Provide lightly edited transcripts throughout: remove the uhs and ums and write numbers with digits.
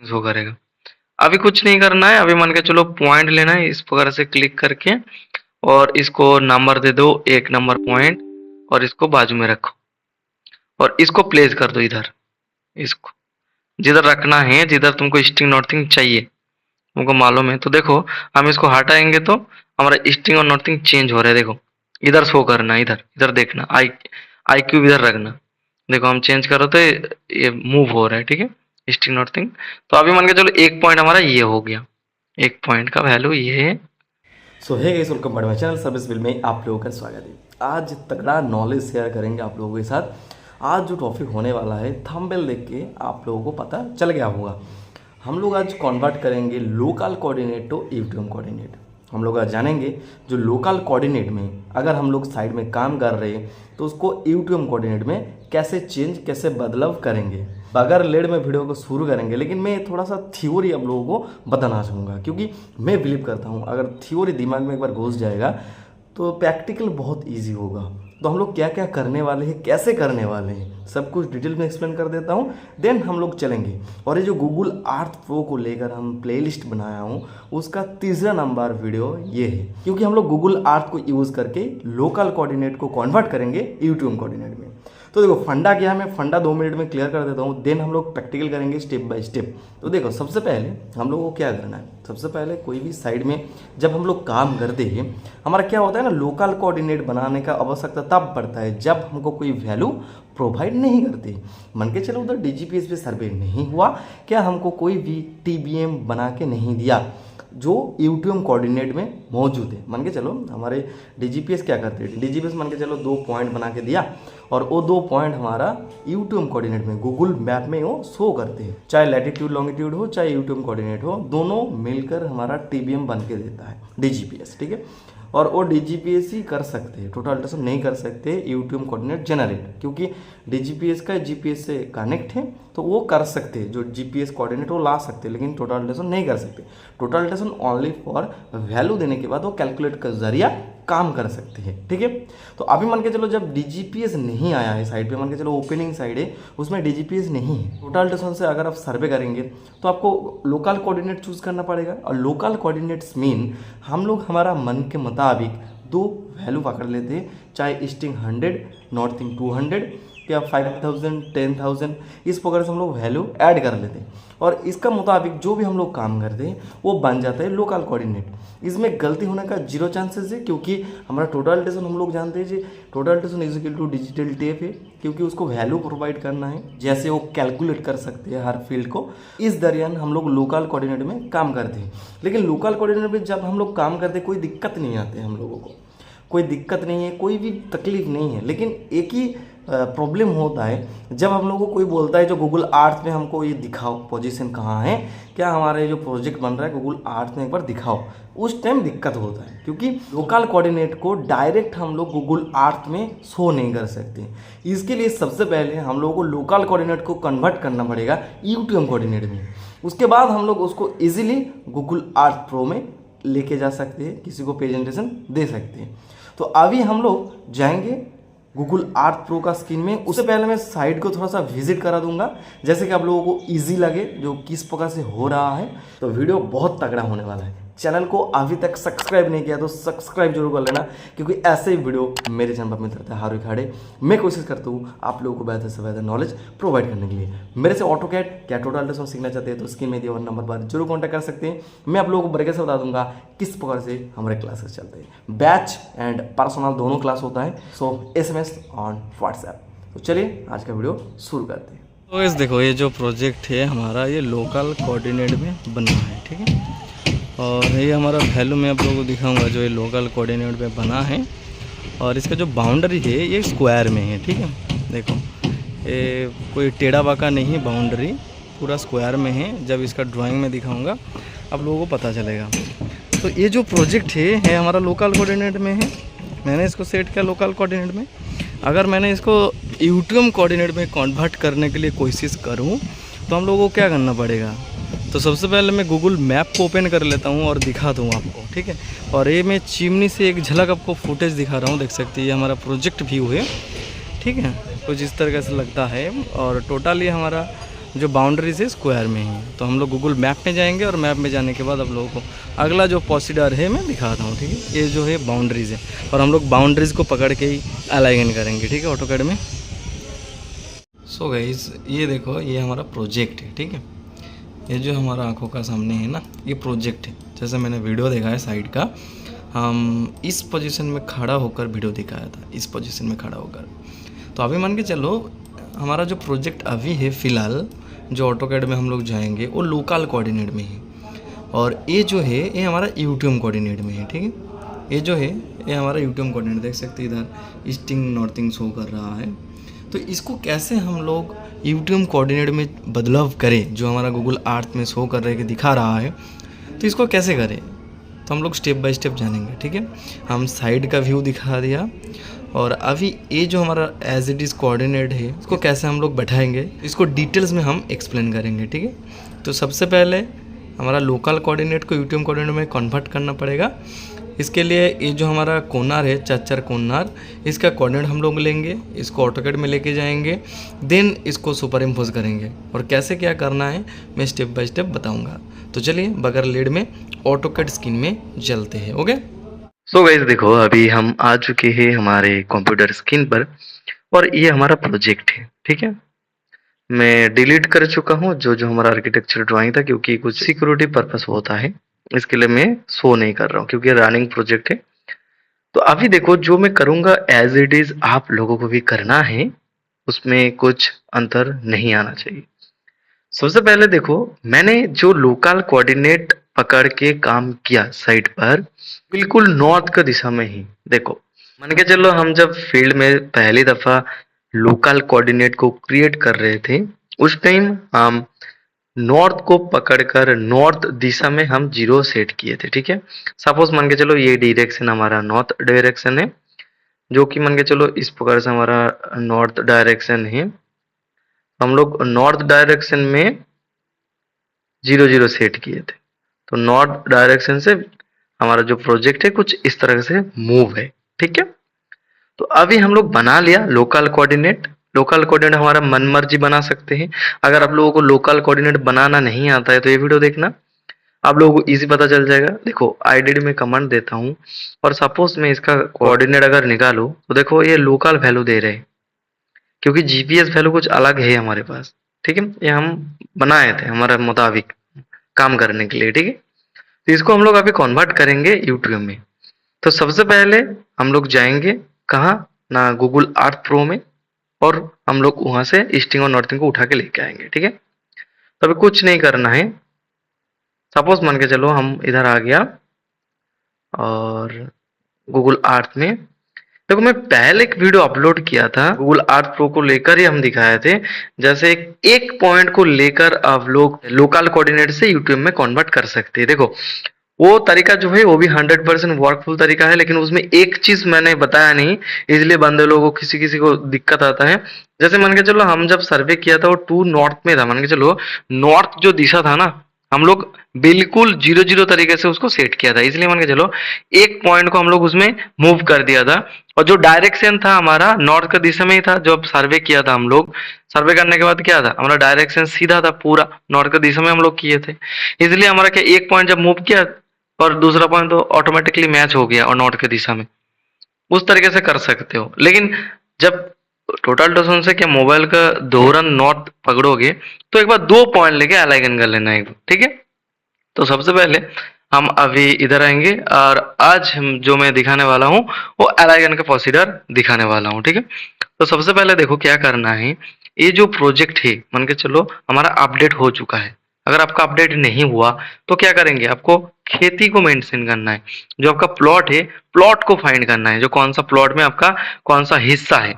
Show करेगा। अभी कुछ नहीं करना है, अभी मान के चलो पॉइंट लेना है, इस प्रकार से क्लिक करके और इसको नंबर दे दो 1 नंबर पॉइंट और इसको बाजू में रखो और इसको प्लेस कर दो इधर, इसको जिधर रखना है, जिधर तुमको स्टिंग नॉर्थिंग चाहिए, तुमको मालूम है। तो देखो हम इसको हटाएंगे तो हमारा स्टिंग और नॉर्थिंग चेंज हो रहा है। देखो इधर शो करना है, इधर इधर देखना, आई क्यूब इधर रखना। देखो हम चेंज करो तो ये मूव हो रहा है, ठीक है, स्टिंग नॉर्थिंग। तो अभी मान के चलो 1 पॉइंट हमारा ये हो गया, 1 पॉइंट का वैल्यू ये है। So hey guys, welcome back my channel service bill में आप लोगों का स्वागत है। आज तगड़ा नॉलेज शेयर करेंगे आप लोगों के साथ। आज जो टॉपिक होने वाला है थंबनेल देख के आप लोगों को पता चल गया होगा। हम लोग आज कन्वर्ट करेंगे local coordinate to YouTube coordinate. हम लोग आज जानेंगे जो लोकल कोऑर्डिनेट में अगर हम लोग साइड में काम कर रहे हैं तो उसको यूट्यूब कोऑर्डिनेट में कैसे चेंज, कैसे बदलाव करेंगे। बगैर लेड में वीडियो को शुरू करेंगे, लेकिन मैं थोड़ा सा थ्योरी आप लोगों को बताना चाहूँगा, क्योंकि मैं बिलीव करता हूँ अगर थ्योरी दिमाग में एक बार घुस जाएगा तो प्रैक्टिकल बहुत इजी होगा। तो हम लोग क्या क्या करने वाले हैं, कैसे करने वाले हैं, सब कुछ डिटेल में एक्सप्लेन कर देता हूँ, देन हम लोग चलेंगे। और ये जो गूगल अर्थ प्रो को लेकर हम प्लेलिस्ट बनाया हूँ उसका तीसरा नंबर वीडियो ये है, क्योंकि हम लोग गूगल अर्थ को यूज़ करके लोकल कोऑर्डिनेट को कन्वर्ट करेंगे यूट्यूब कोऑर्डिनेट में। तो देखो फंडा क्या है, मैं फंडा 2 मिनट में क्लियर कर देता हूँ, देन हम लोग प्रैक्टिकल करेंगे स्टेप बाय स्टेप। तो देखो सबसे पहले हम लोगों को क्या करना है, सबसे पहले कोई भी साइड में जब हम लोग काम करते हैं हमारा क्या होता है ना, लोकल कोऑर्डिनेट बनाने का आवश्यकता तब पड़ता है जब हमको कोई वैल्यू प्रोवाइड नहीं करती। मान के चलो उधर डीजीपीएस पे सर्वे नहीं हुआ, क्या हमको कोई भी टीबीएम बना के नहीं दिया जो यूट्यूब कोऑर्डिनेट में मौजूद है। मान के चलो हमारे डीजीपीएस क्या करते हैं, डीजीपीएस मान के चलो 2 पॉइंट बना के दिया और वो 2 पॉइंट हमारा यूट्यूब कोऑर्डिनेट में गूगल मैप में वो शो करते हैं। चाहे लैटिट्यूड लॉन्गिट्यूड हो चाहे यूट्यूब कोऑर्डिनेट हो, दोनों मिलकर हमारा टीबीएम बन के देता है डीजीपीएस, ठीक है। और वो डीजीपीएस ही कर सकते हैं, टोटल अल्ट्रासाउंड नहीं कर सकते यूट्यूब कोऑर्डिनेट जनरेट, क्योंकि डीजीपीएस का जीपीएस से कनेक्ट है तो वो कर सकते हैं, जो जीपीएस कोऑर्डिनेट वो ला सकते हैं, लेकिन टोटल अल्ट्रासाउंड नहीं कर सकते। Total ultrasound only for value देने के बाद वो कैलकुलेट का जरिया काम कर सकते हैं, ठीक है। तो अभी मान के चलो जब डीजीपीएस नहीं आया है साइड पे, मान के चलो ओपनिंग साइड है उसमें डीजीपीएस नहीं है, टोटल अल्ट्रासाउंड से अगर आप सर्वे करेंगे तो आपको लोकल कोऑर्डिनेट चूज करना पड़ेगा। और लोकल कोऑर्डिनेट्स मीन हम लोग हमारा मन के मुताबिक 2 वैल्यू पकड़ लेते हैं, चाहे ईस्टिंग 100 नॉर्थिंग 200 या 5000 10,000, इस प्रकार से हम लोग वैल्यू ऐड कर लेते हैं और इसका मुताबिक जो भी हम लोग काम करते हैं वो बन जाता है लोकल कोऑर्डिनेट। इसमें गलती होने का 0 चांसेस है, क्योंकि हमारा टोटल अल्ट्रेशन हम लोग जानते हैं जी, total alteration is equal to digital tape है, क्योंकि उसको वैल्यू प्रोवाइड करना है जैसे वो कैलकुलेट कर सकते हैं हर फील्ड को। इस दरमियान हम लोग लोकल कोऑर्डिनेट में काम करते हैं, लेकिन लोकल कोऑर्डिनेट में जब हम लोग काम करते हैं कोई दिक्कत नहीं आती है, हम लोगों को कोई दिक्कत नहीं है, कोई भी तकलीफ नहीं है। लेकिन एक ही प्रॉब्लम होता है जब हम लोगों को कोई बोलता है जो गूगल अर्थ में हमको ये दिखाओ पोजीशन कहाँ है, क्या हमारे जो प्रोजेक्ट बन रहा है गूगल अर्थ में एक बार दिखाओ, उस टाइम दिक्कत होता है, क्योंकि लोकल कोऑर्डिनेट को डायरेक्ट हम लोग गूगल अर्थ में शो नहीं कर सकते। इसके लिए सबसे पहले हम लोगों को लोकल कोऑर्डिनेट को कन्वर्ट करना पड़ेगा यूट्यूब कोऑर्डिनेट में। उसके बाद हम लोग उसको ईजिली गूगल अर्थ प्रो में लेके जा सकते हैं, किसी को प्रेजेंटेशन दे सकते हैं। तो अभी हम लोग जाएंगे गूगल अर्थ प्रो का स्क्रीन में। उससे पहले मैं साइट को थोड़ा सा विजिट करा दूंगा, जैसे कि आप लोगों को इजी लगे जो किस प्रकार से हो रहा है। तो वीडियो बहुत तगड़ा होने वाला है। चैनल को अभी तक सब्सक्राइब नहीं किया तो सब्सक्राइब जरूर कर लेना, क्योंकि ऐसे ही वीडियो मेरे चैनल पर मिलता रहता है हर एक घाड़े। मैं कोशिश करता हूँ आप लोगों को बेहतर से बेहतर नॉलेज प्रोवाइड करने के लिए। मेरे से ऑटोकैड क्या टोटल अल्ट्रासाउंड सीखना चाहते हैं तो स्क्रीन में दिए हुए नंबर पर जरूर कॉन्टैक्ट कर सकते हैं। मैं आप लोगों को बरके से बता दूंगा किस प्रकार से हमारे क्लासेस चलते हैं। बैच एंड पर्सनल दोनों क्लास होता है, सो SMS ऑन व्हाट्सएप। तो चलिए आज का वीडियो शुरू करते हैं। तो इस देखो ये जो प्रोजेक्ट है हमारा, ये लोकल कोऑर्डिनेट में बना है, ठीक है। और ये हमारा वैल्यू मैं आप लोगों को दिखाऊंगा जो ये लोकल कोऑर्डिनेट में बना है। और इसका जो बाउंड्री है ये स्क्वायर में है, ठीक है। देखो ये कोई टेढ़ा बाका नहीं है, बाउंड्री पूरा स्क्वायर में है। जब इसका ड्राइंग में दिखाऊंगा आप लोगों को पता चलेगा। तो ये जो प्रोजेक्ट है हमारा लोकल कोऑर्डिनेट में है। मैंने इसको सेट किया लोकल कोऑर्डिनेट में। अगर मैंने इसको यूट्यूब कोऑर्डिनेट में कन्वर्ट करने के लिए कोशिश करूं तो हम लोगों को क्या करना पड़ेगा। तो सबसे पहले मैं गूगल मैप को ओपन कर लेता हूं और दिखाता हूं आपको, ठीक है। और ये मैं चिमनी से एक झलक आपको फुटेज दिखा रहा हूं, देख सकते हैं ये हमारा प्रोजेक्ट व्यू है, ठीक है। कुछ इस तरह से लगता है। और टोटली हमारा जो बाउंड्रीज है स्क्वायर में ही। तो हम लोग गूगल मैप में जाएंगे और मैप में जाने के बाद आप लोगों को अगला जो प्रोसीजर है मैं दिखाता हूँ, ठीक है। ये जो है बाउंड्रीज है और हम लोग बाउंड्रीज को पकड़ के ही अलाइन करेंगे, ठीक है, ऑटोकैड में। सो गाइस ये देखो, ये हमारा प्रोजेक्ट है, ठीक है। ये जो हमारा आंखों का सामने है ना, ये प्रोजेक्ट है। जैसे मैंने वीडियो देखा है साइड का, हम इस पोजीशन में खड़ा होकर वीडियो दिखाया था, इस पोजीशन में खड़ा होकर। तो अभी मान के चलो हमारा जो प्रोजेक्ट अभी है फ़िलहाल, जो ऑटोकैड में हम लोग जाएंगे वो लोकल कोऑर्डिनेट में है। और ये जो है ये हमारा यूटीएम कोऑर्डिनेट में है, ठीक है। ये जो है ये हमारा यूटीएम कोऑर्डिनेट, देख सकते हैं इधर ईस्टिंग नॉर्थिंग शो कर रहा है। तो इसको कैसे हम लोग यूटीएम कोऑर्डिनेट में बदलाव करें, जो हमारा गूगल अर्थ में शो कर रहा है कि दिखा रहा है, तो इसको कैसे करें, तो हम लोग स्टेप बाय स्टेप जानेंगे, ठीक है। हम साइड का व्यू दिखा दिया और अभी ये जो हमारा एज इट इज़ कोऑर्डिनेट है इसको कैसे हम लोग बैठाएंगे, इसको डिटेल्स में हम एक्सप्लेन करेंगे, ठीक है। तो सबसे पहले हमारा लोकल कोऑर्डिनेट को यूटीएम कोऑर्डिनेट में कन्वर्ट करना पड़ेगा। इसके लिए ये जो हमारा कोनार है, चार कोनार, इसका कोऑर्डिनेट हम लोग लेंगे, इसको ऑटोकैड में लेके जाएंगे, देन इसको सुपर इम्पोज करेंगे। और कैसे क्या करना है मैं स्टेप बाय स्टेप बताऊंगा। तो चलिए बगैर लेट में ऑटोकैड स्क्रीन में चलते हैं, ओके। सो गाइस देखो, अभी हम आ चुके हैं हमारे कंप्यूटर स्क्रीन पर और ये हमारा प्रोजेक्ट है, ठीक है। मैं डिलीट कर चुका हूँ जो जो हमारा आर्किटेक्चर ड्राइंग था, क्योंकि कुछ सिक्योरिटी पर्पस होता है, इसके लिए मैं शो नहीं कर रहा हूँ क्योंकि रनिंग प्रोजेक्ट है। तो अभी देखो जो मैं करूँगा एज इट इज आप लोगों को भी करना है, उसमें कुछ अंतर नहीं आना चाहिए। सबसे पहले देखो, मैंने जो लोकल कोऑर्डिनेट पकड़ के काम किया साइट पर, बिल्कुल नॉर्थ का दिशा में ही। देखो मान के चलो हम जब फील्ड में पहली दफा लोकल कोऑर्डिनेट को क्रिएट कर रहे थे, उस टाइम हम नॉर्थ को पकड़कर नॉर्थ दिशा में हम 0 सेट किए थे, ठीक है। सपोज मान के चलो ये डायरेक्शन हमारा नॉर्थ डायरेक्शन है, जो कि मान के चलो इस प्रकार से हमारा नॉर्थ डायरेक्शन है। हम लोग नॉर्थ डायरेक्शन में 0 सेट किए थे। तो नॉर्थ डायरेक्शन से हमारा जो प्रोजेक्ट है कुछ इस तरह से मूव है, ठीक है। तो अभी हम लोग बना लिया लोकल कोऑर्डिनेट। लोकल कोऑर्डिनेट हमारा मन मर्जी बना सकते हैं। अगर आप लोगों को लोकल कोऑर्डिनेट बनाना नहीं आता है तो ये वीडियो देखना, आप लोगों को इजी पता चल जाएगा। देखो आईडी में कमांड देता हूँ और सपोज मैं इसका कोऑर्डिनेट अगर निकालूं तो देखो ये लोकल वैल्यू दे रहे हैं, क्योंकि जीपीएस वैल्यू कुछ अलग है हमारे पास, ठीक है। ये हम बनाए थे हमारे मुताबिक काम करने के लिए, ठीक है। तो इसको हम लोग अभी कन्वर्ट करेंगे यूट्यूब में। तो सबसे पहले हम लोग जाएंगे कहाँ ना, गूगल अर्थ प्रो में, और हम लोग वहां से ईस्टिंग और नॉर्थिंग को उठा के लेके आएंगे, ठीक है। तो अभी कुछ नहीं करना है। सपोज मान के चलो हम इधर आ गया और गूगल अर्थ में देखो, मैं पहले एक वीडियो अपलोड किया था गूगल अर्थ प्रो को लेकर ही हम दिखाए थे, जैसे एक पॉइंट को लेकर आप लोग लोकल कोऑर्डिनेट से यूट्यूब में कन्वर्ट कर सकते हैं। देखो वो तरीका जो है वो भी 100% वर्कफुल तरीका है, लेकिन उसमें एक चीज मैंने बताया नहीं, इसलिए बंदे लोगों को किसी किसी को दिक्कत आता है। जैसे मान के चलो हम जब सर्वे किया था वो 2 नॉर्थ में था, मान के चलो नॉर्थ जो दिशा था ना, हम लोग बिल्कुल 0 तरीके से उसको सेट किया था, इसलिए मान के चलो एक पॉइंट को हम लोग उसमें मूव कर दिया था। और जो डायरेक्शन था हमारा नॉर्थ का दिशा में ही था। जब सर्वे किया था हम लोग, सर्वे करने के बाद क्या था, हमारा डायरेक्शन सीधा था, पूरा नॉर्थ का दिशा में हम लोग किए थे। इसलिए हमारा क्या, एक पॉइंट जब मूव किया और दूसरा पॉइंट तो ऑटोमेटिकली मैच हो गया और नॉर्थ के दिशा में, उस तरीके से कर सकते हो। लेकिन जब टोटल डिस्टेंस से क्या मोबाइल का दोहरन नॉर्थ पकड़ोगे तो एक बार 2 पॉइंट लेके अलाइन कर लेना एक, ठीक है। तो सबसे पहले हम अभी इधर आएंगे और आज हम जो मैं दिखाने वाला हूँ वो अलाइन का प्रोसीजर दिखाने वाला हूँ, ठीक है। तो सबसे पहले देखो क्या करना है, ये जो प्रोजेक्ट है मान के चलो हमारा अपडेट हो चुका है। अगर आपका अपडेट नहीं हुआ तो क्या करेंगे, आपको खेती को मेंशन करना है। जो आपका प्लॉट है, प्लॉट को फाइंड करना है, जो कौन सा प्लॉट में आपका कौन सा हिस्सा है।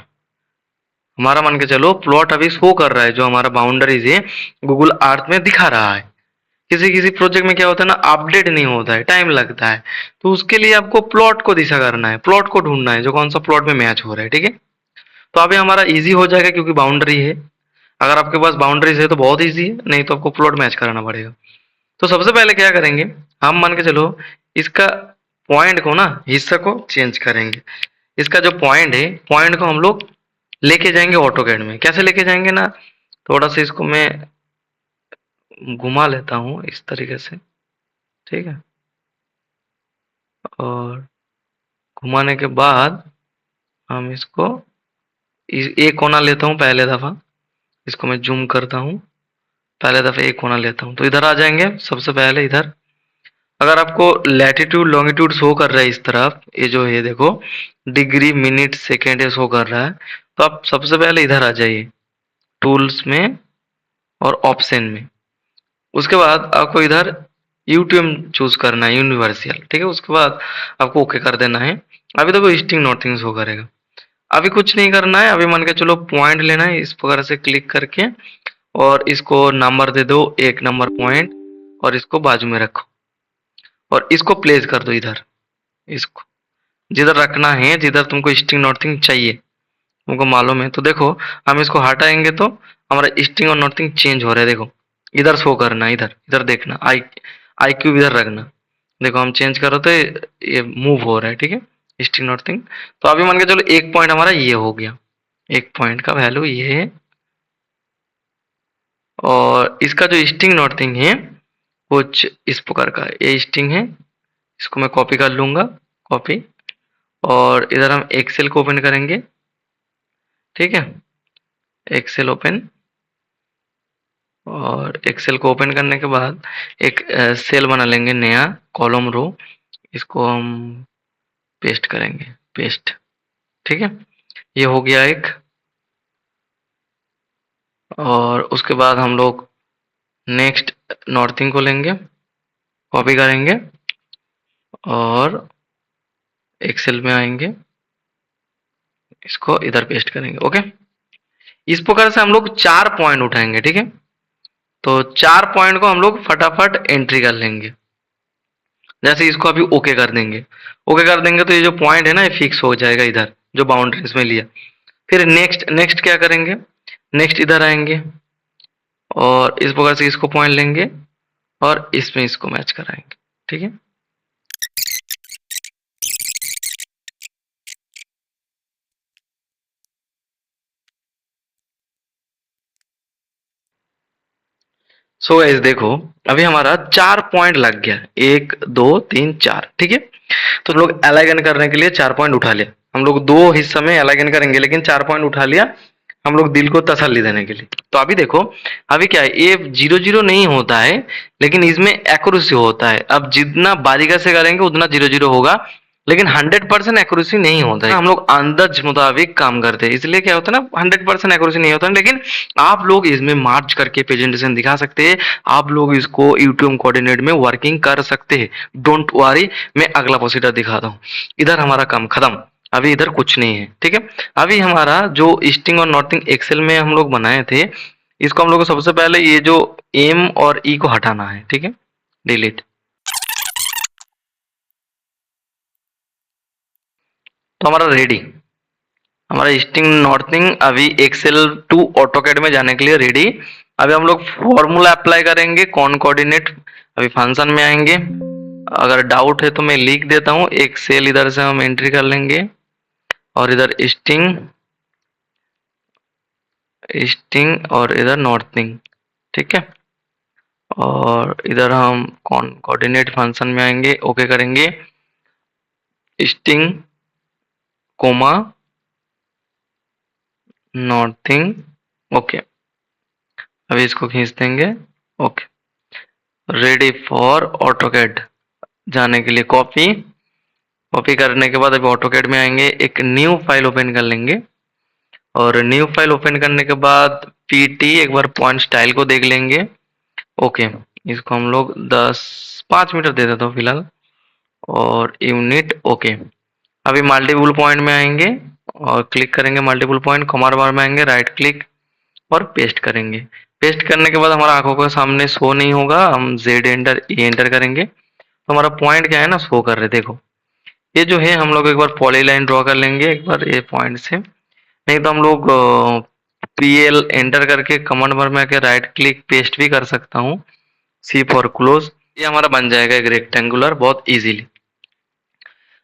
हमारा मान के चलो प्लॉट अभी शो कर रहा है, जो हमारा बाउंड्रीज है गूगल अर्थ में दिखा रहा है। किसी किसी प्रोजेक्ट में क्या होता है ना, अपडेट नहीं होता है, टाइम लगता है। तो उसके लिए आपको प्लॉट को दिशा करना है, प्लॉट को ढूंढना है जो कौन सा प्लॉट में मैच हो रहा है, ठीक है। तो अभी हमारा इजी हो जाएगा क्योंकि बाउंड्री है। अगर आपके पास बाउंड्रीज है तो बहुत इजी है, नहीं तो आपको प्लॉट मैच कराना पड़ेगा। तो सबसे पहले क्या करेंगे, हम मान के चलो इसका पॉइंट को ना, हिस्सा को चेंज करेंगे। इसका जो पॉइंट है, पॉइंट को हम लोग लेके जाएंगे ऑटोकैड में। कैसे लेके जाएंगे ना, थोड़ा सा इसको मैं घुमा लेता हूँ इस तरीके से, ठीक है। और घुमाने के बाद हम इसको एक कोना लेता हूँ पहले दफा, इसको मैं जूम करता हूँ। पहले दफे एक कोना लेता हूँ तो इधर आ जाएंगे। सबसे पहले इधर अगर आपको लैटिट्यूड लॉन्गिट्यूड शो कर रहा है इस तरफ, ये जो है देखो डिग्री मिनट सेकेंड ये शो कर रहा है, तो आप सबसे पहले इधर आ जाइए टूल्स में और ऑप्शन में। उसके बाद आपको इधर यूटीएम चूज करना है, यूनिवर्सल, ठीक है। उसके बाद आपको ओके कर देना है। अभी देखो ईस्टिंग नॉर्थिंग शो करेगा। अभी कुछ नहीं करना है, अभी मान के चलो पॉइंट लेना है, इस प्रकार से क्लिक करके और इसको नंबर दे दो 1 नंबर पॉइंट और इसको बाजू में रखो और इसको प्लेस कर दो इधर। इसको जिधर रखना है, जिधर तुमको ईस्टिंग नॉर्थिंग चाहिए, तुमको मालूम है। तो देखो हम इसको हटाएंगे तो हमारा ईस्टिंग और नॉर्थिंग चेंज हो रहा है। देखो इधर शो करना है, इधर इधर देखना, आई क्यूब इधर रखना। देखो हम चेंज करो तो ये मूव हो रहा है, ठीक है, ईस्टिंग नॉर्थिंग। तो अभी मान के चलो एक पॉइंट हमारा ये हो गया, एक पॉइंट का वैल्यू ये है। और इसका जो ईस्टिंग नॉर्थिंग है कुछ इस प्रकार का ये ईस्टिंग है। इसको मैं कॉपी कर लूंगा, कॉपी। और इधर हम एक्सेल को ओपन करेंगे, ठीक है, एक्सेल ओपन। और एक्सेल को ओपन करने के बाद एक सेल बना लेंगे नया, कॉलम रो। इसको हम पेस्ट करेंगे, पेस्ट, ठीक है। ये हो गया एक। और उसके बाद हम लोग नेक्स्ट नॉर्थिंग को लेंगे, कॉपी करेंगे और एक्सेल में आएंगे, इसको इधर पेस्ट करेंगे। ओके, इस प्रकार से हम लोग 4 पॉइंट उठाएंगे, ठीक है। तो 4 पॉइंट को हम लोग फटाफट एंट्री कर लेंगे। जैसे इसको अभी ओके कर देंगे, ओके कर देंगे तो ये जो पॉइंट है ना ये फिक्स हो जाएगा इधर जो बाउंड्रीज में लिया। फिर नेक्स्ट नेक्स्ट क्या करेंगे, नेक्स्ट इधर आएंगे और इस प्रकार से इसको पॉइंट लेंगे और इसमें इसको मैच कराएंगे, ठीक है। सो गाइस देखो अभी हमारा 4 पॉइंट लग गया, 1 2 3 4, ठीक है। तो हम लोग अलाइन करने के लिए 4 पॉइंट उठा लिया। हम लोग 2 हिस्से में अलाइन करेंगे लेकिन 4 पॉइंट उठा लिया हम लोग दिल को तसल्ली देने के लिए। तो अभी देखो अभी क्या है, ये 0 0 नहीं होता है लेकिन इसमें एक्यूरेसी होता है। अब जितना बारीकी से करेंगे उतना 0 0 होगा लेकिन 100% एक्यूरेसी नहीं होता है। हम लोग अंदाज मुताबिक काम करते हैं इसलिए क्या होता है ना, 100% एक्यूरेसी नहीं होता है। लेकिन आप लोग इसमें मार्च करके प्रेजेंटेशन दिखा सकते हैं, आप लोग इसको यूट्यूब कोऑर्डिनेट में वर्किंग कर सकते हैं। डोंट वरी, मैं अगला प्रोसीजर दिखाता हूँ। इधर हमारा काम खत्म, अभी इधर कुछ नहीं है, ठीक है। अभी हमारा जो ईस्टिंग और नॉर्थिंग एक्सेल में हम लोग बनाए थे, इसको हम लोग को सबसे पहले ये जो एम और ई को हटाना है, ठीक है, डिलीट। तो हमारा रेडी, हमारा ईस्टिंग नॉर्थिंग अभी एक्सेल टू ऑटोकैड में जाने के लिए रेडी। अभी हम लोग फॉर्मूला अप्लाई करेंगे, कौन कोऑर्डिनेट। अभी फंक्शन में आएंगे, अगर डाउट है तो मैं लिख देता हूँ। एक सेल इधर से हम एंट्री कर लेंगे और इधर ईस्टिंग ईस्टिंग और इधर नॉर्थिंग, ठीक है। और इधर हम कौन कोऑर्डिनेट फंक्शन में आएंगे, ओके करेंगे, ईस्टिंग कोमा नॉर्थिंग, ओके। अभी इसको खींच देंगे, ओके। रेडी फॉर ऑटोकैड जाने के लिए कॉपी, कॉपी करने के बाद अभी ऑटोकैड में आएंगे, एक न्यू फाइल ओपन कर लेंगे। और न्यू फाइल ओपन करने के बाद पीटी एक बार पॉइंट स्टाइल को देख लेंगे, ओके। इसको हम लोग 5 मीटर दे देता हूँ फिलहाल। और यूनिट, ओके। अभी मल्टीपल पॉइंट में आएंगे और क्लिक करेंगे, मल्टीपल पॉइंट कमांड बार में आएंगे, राइट क्लिक और पेस्ट करेंगे। पेस्ट करने के बाद हमारा आंखों के सामने शो नहीं होगा, हम जेड एंटर ई एंटर करेंगे तो हमारा पॉइंट क्या है ना शो कर रहे। देखो ये जो है हम लोग एक बार पॉलीलाइन ड्रॉ कर लेंगे एक बार ये पॉइंट से, नहीं तो हम लोग पीएल एंटर करके कमांड बार में आके राइट क्लिक पेस्ट भी कर सकता हूँ, सी फॉर क्लोज। ये हमारा बन जाएगा एक रेक्टेंगुलर बहुत इजीली।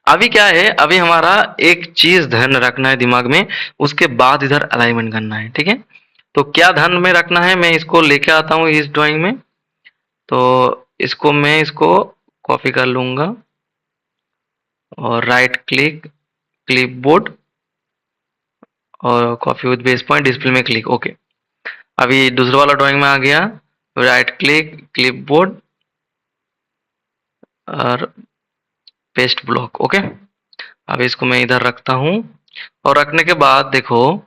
अभी क्या है, अभी हमारा एक चीज ध्यान रखना है दिमाग में, उसके बाद इधर अलाइनमेंट करना है, ठीक है। तो क्या ध्यान में रखना है, मैं इसको लेके आता हूँ इस ड्राइंग में, तो इसको कॉपी कर लूंगा और राइट क्लिक, क्लिपबोर्ड और copy with base point, display में क्लिक। ओके, अभी दूसरा वाला ड्राइंग में आ गया, राइट क्लिक, क्लिपबोर्ड और पेस्ट ब्लॉक। ओके, अब इसको मैं इधर रखता हूँ और रखने के बाद देखो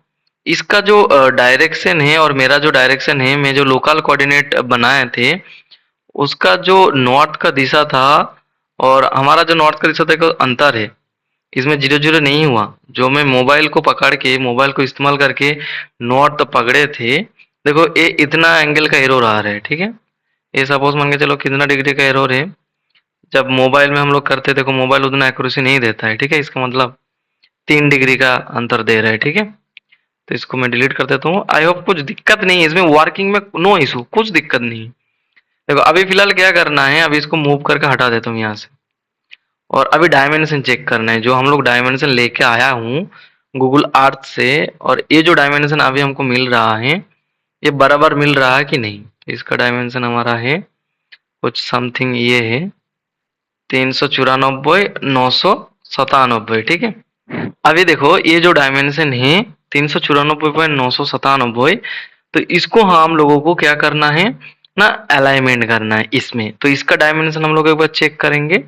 इसका जो डायरेक्शन है और मेरा जो डायरेक्शन है, मैं जो लोकल कोऑर्डिनेट बनाए थे उसका जो नॉर्थ का दिशा था और हमारा जो नॉर्थ का दिशा था, देखो अंतर है इसमें, जीरो जीरो नहीं हुआ। जो मैं मोबाइल को पकड़ के, मोबाइल को इस्तेमाल करके नॉर्थ पकड़े थे, देखो ये इतना एंगल का एरर आ रहा है। ठीक है, ये सपोज मान के चलो कितना डिग्री का एरर है। जब मोबाइल में हम लोग करते, देखो मोबाइल उतना एक्यूरेसी नहीं देता है। ठीक है, इसका मतलब 3 डिग्री का अंतर दे रहा है। ठीक है, तो इसको मैं डिलीट कर देता हूँ। आई होप कुछ दिक्कत नहीं है इसमें, वर्किंग में नो इशू, कुछ दिक्कत नहीं है। देखो अभी फिलहाल क्या करना है, अभी इसको मूव करके हटा देता हूँ यहाँ से और अभी डायमेंशन चेक करना है। जो हम लोग डायमेंशन लेके आया हूँ गूगल अर्थ से, और ये जो डायमेंशन अभी हमको मिल रहा है ये बराबर मिल रहा है कि नहीं। इसका डायमेंशन हमारा है कुछ समथिंग ये है 394,997। ठीक है, अभी देखो ये जो डायमेंशन है 394,997, तो इसको हम लोगों को क्या करना है ना, अलाइनमेंट करना है इसमें। तो इसका डायमेंशन हम लोग एक बार चेक करेंगे,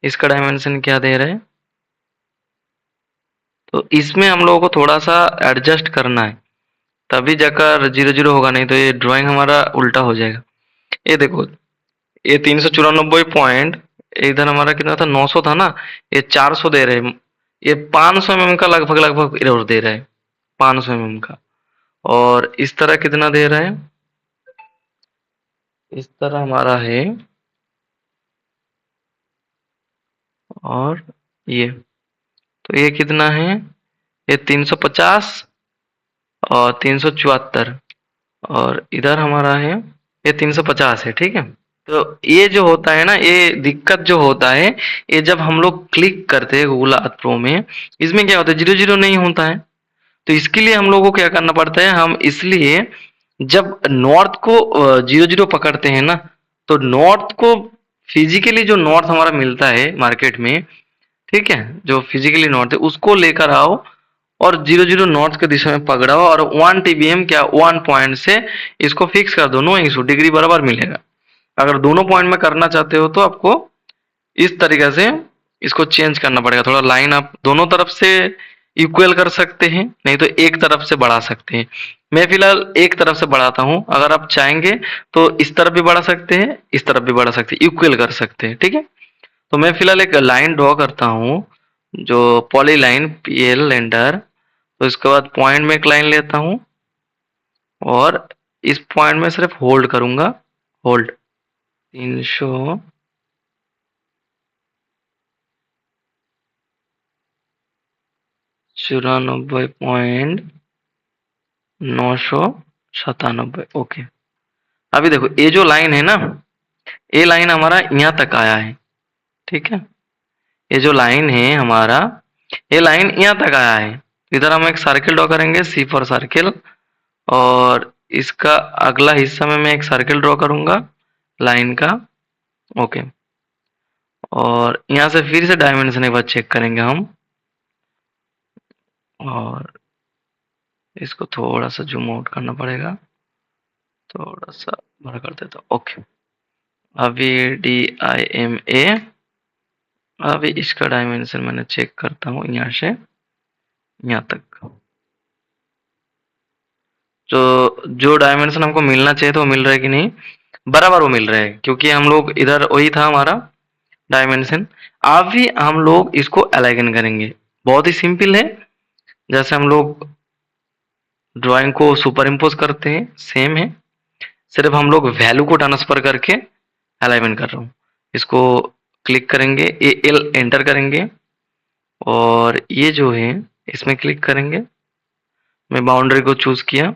इसका डायमेंशन क्या दे रहा है। तो इसमें हम लोगों को थोड़ा सा एडजस्ट करना है, तभी जाकर जीरो जीरो होगा, नहीं तो ये ड्राइंग हमारा उल्टा हो जाएगा। ये देखो ये 394 पॉइंट, इधर हमारा कितना था 900 था ना, ये 400 दे रहे हैं। ये 500 mm का लगभग लगभग एरर दे रहा है, 500 mm का। और इस तरह कितना दे रहा है, इस तरह हमारा है, और ये तो ये कितना है, ये 350 और 374, और इधर हमारा है ये 350 है। ठीक है, तो ये जो होता है ना, ये दिक्कत जो होता है, ये जब हम लोग क्लिक करते हैं गूगल अर्थ प्रो में, इसमें क्या होता है, जीरो जीरो नहीं होता है। तो इसके लिए हम लोगों को क्या करना पड़ता है, हम इसलिए जब नॉर्थ को जीरो जीरो पकड़ते हैं ना, तो नॉर्थ को फिजिकली जो नॉर्थ हमारा मिलता है मार्केट में, ठीक है, जो फिजिकली नॉर्थ है उसको लेकर आओ और जीरो जीरो नॉर्थ के दिशा में पकड़ाओ और 1 TBM क्या 1 पॉइंट से इसको फिक्स कर दो, नो इशू, डिग्री बराबर मिलेगा। अगर दोनों पॉइंट में करना चाहते हो तो आपको इस तरीके से इसको चेंज करना पड़ेगा। थोड़ा लाइन आप दोनों तरफ से इक्वल कर सकते हैं, नहीं तो एक तरफ से बढ़ा सकते हैं। मैं फिलहाल एक तरफ से बढ़ाता हूं, अगर आप चाहेंगे तो इस तरफ भी बढ़ा सकते हैं, इस तरफ भी बढ़ा सकते हैं, इक्वल कर सकते हैं। ठीक है, तो मैं फिलहाल एक लाइन ड्रॉ करता हूं, जो पॉली लाइन PL एंटर। तो इसके बाद पॉइंट में एक लाइन लेता हूं और इस पॉइंट में सिर्फ होल्ड करूंगा, होल्ड 394,997। ओके, अभी देखो ये जो लाइन है ना, ये लाइन हमारा यहाँ तक आया है। ठीक है, ये जो लाइन है हमारा, ये लाइन यहाँ तक आया है। इधर हम एक सर्किल ड्रॉ करेंगे, C फॉर सर्किल, और इसका अगला हिस्सा में मैं एक सर्किल ड्रॉ करूंगा लाइन का। ओके, और यहाँ से फिर से डायमेंशन एक बार चेक करेंगे हम, और इसको थोड़ा सा जूम आउट करना पड़ेगा, थोड़ा सा बड़ा कर देता हूँ। ओके, अभी DIMA, अभी इसका डायमेंशन मैंने चेक करता हूँ यहाँ से यहाँ तक। जो डायमेंशन हमको मिलना चाहिए तो वो मिल रहा है कि नहीं, बराबर वो मिल रहा है, क्योंकि हम लोग इधर वही था हमारा डायमेंशन। अभी हम लोग इसको अलाइन करेंगे, बहुत ही सिंपल है, जैसे हम लोग ड्राइंग को सुपर इम्पोज करते हैं सेम है, सिर्फ हम लोग वैल्यू को ट्रांसफर करके अलाइनमेंट कर रहा हूँ। इसको क्लिक करेंगे, AL एंटर करेंगे, और ये जो है इसमें क्लिक करेंगे। मैं बाउंड्री को चूज किया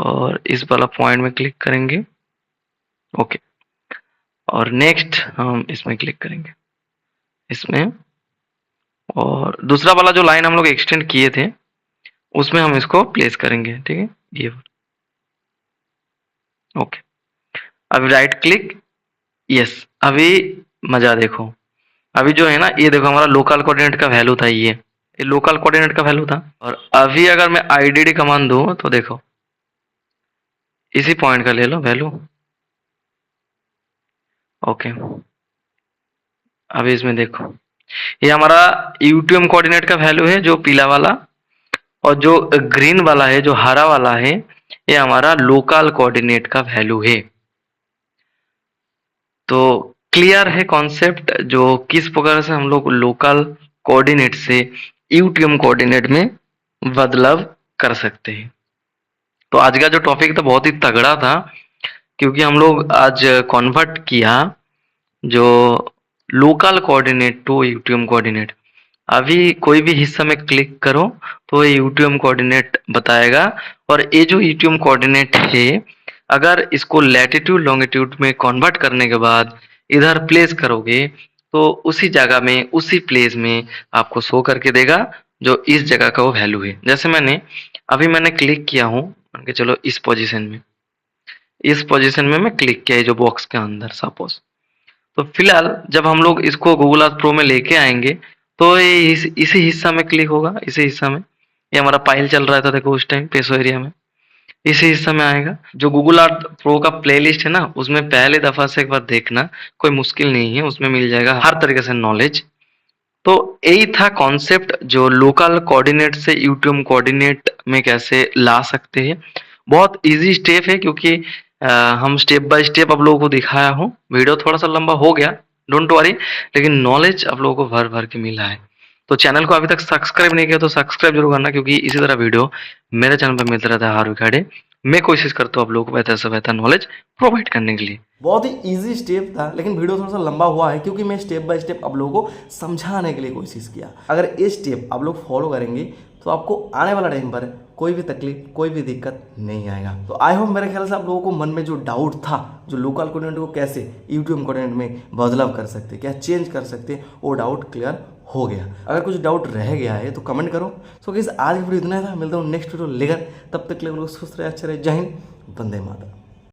और इस वाला पॉइंट में क्लिक करेंगे। ओके, और नेक्स्ट हम इसमें क्लिक करेंगे, इसमें, और दूसरा वाला जो लाइन हम लोग एक्सटेंड किए थे उसमें हम इसको प्लेस करेंगे। ठीक है, ये ओके, अभी राइट क्लिक, यस। अभी मजा देखो, अभी जो है ना, ये देखो हमारा लोकल कोऑर्डिनेट का वैल्यू था, ये लोकल कोऑर्डिनेट का वैल्यू था। और अभी अगर मैं IDD कमांड दूं तो देखो, इसी पॉइंट का ले लो वैल्यू। ओके, अभी इसमें देखो, ये हमारा यूटीएम कोऑर्डिनेट का वैल्यू है जो पीला वाला, और जो ग्रीन वाला है, जो हरा वाला है, ये हमारा लोकल कोऑर्डिनेट का वैल्यू है। तो क्लियर है कॉन्सेप्ट, जो किस प्रकार से हम लोग लोकल कोऑर्डिनेट से यूटीएम कोऑर्डिनेट में बदलाव कर सकते हैं। तो आज का जो टॉपिक था बहुत ही तगड़ा था, क्योंकि हम लोग आज कन्वर्ट किया जो local coordinate to UTM coordinate. अभी कोई भी हिस्सा में क्लिक करो तो ये यूटीएम कोऑर्डिनेट बताएगा, और ये जो यूटीएम कोऑर्डिनेट है, अगर इसको लैटिट्यूड लॉन्गिट्यूड में कन्वर्ट करने के बाद इधर प्लेस करोगे तो उसी जगह में, उसी प्लेस में आपको शो करके देगा जो इस जगह का वो वैल्यू है। जैसे मैंने क्लिक किया हूँ, मान के चलो इस पोजीशन में मैं क्लिक किया है जो बॉक्स के अंदर सपोज। तो फिलहाल जब हम लोग इसको गूगल अर्थ प्रो में लेके आएंगे तो ये इसी हिस्सा में क्लिक होगा, इसी हिस्सा में। ये हमारा फाइल चल रहा था देखो उस टाइम पेसो एरिया में, इसी हिस्सा में आएगा। जो गूगल अर्थ प्रो का प्लेलिस्ट है ना, उसमें पहले दफा से एक बार देखना, कोई मुश्किल नहीं है, उसमें मिल जाएगा हर तरीके से नॉलेज। तो यही था कॉन्सेप्ट, जो लोकल कोऑर्डिनेट से यूटीएम कोऑर्डिनेट में कैसे ला सकते हैं। बहुत इजी स्टेप है, क्योंकि हम स्टेप बाय स्टेप आप लोगों को दिखाया हूँ। वीडियो थोड़ा सा लंबा हो गया, डोंट वरी, लेकिन नॉलेज आप लोगों को भर भर के मिला है। तो चैनल को अभी तक सब्सक्राइब नहीं किया तो सब्सक्राइब जरूर करना, क्योंकि इसी तरह वीडियो मेरे चैनल पर मिलता रहता है हर वीकडे। मैं कोशिश करता हूँ आप लोगों को बेहतर से बेहतर नॉलेज प्रोवाइड करने के लिए। बहुत ही इजी स्टेप था, लेकिन वीडियो थोड़ा सा लंबा हुआ है क्योंकि मैं स्टेप बाय स्टेप आप लोगों को समझाने के लिए कोशिश किया। अगर ये स्टेप आप लोग फॉलो करेंगे तो आपको आने वाला टाइम पर कोई भी तकलीफ, कोई भी दिक्कत नहीं आएगा। तो आई होप मेरे ख्याल से आप लोगों को मन में जो डाउट था, जो लोकल कोऑर्डिनेट को कैसे यूटीएम कोऑर्डिनेट में बदलाव कर सकते, क्या चेंज कर सकते, वो डाउट क्लियर हो गया। अगर कुछ डाउट रह गया है तो कमेंट करो। सो गाइस, आज की वीडियो इतना था, मिलता हूँ नेक्स्ट वीडियो लेकर, तब तक के लिए लोग स्वस्थ रहे, अच्छे रहे। जय हिंद, वंदे मातरम।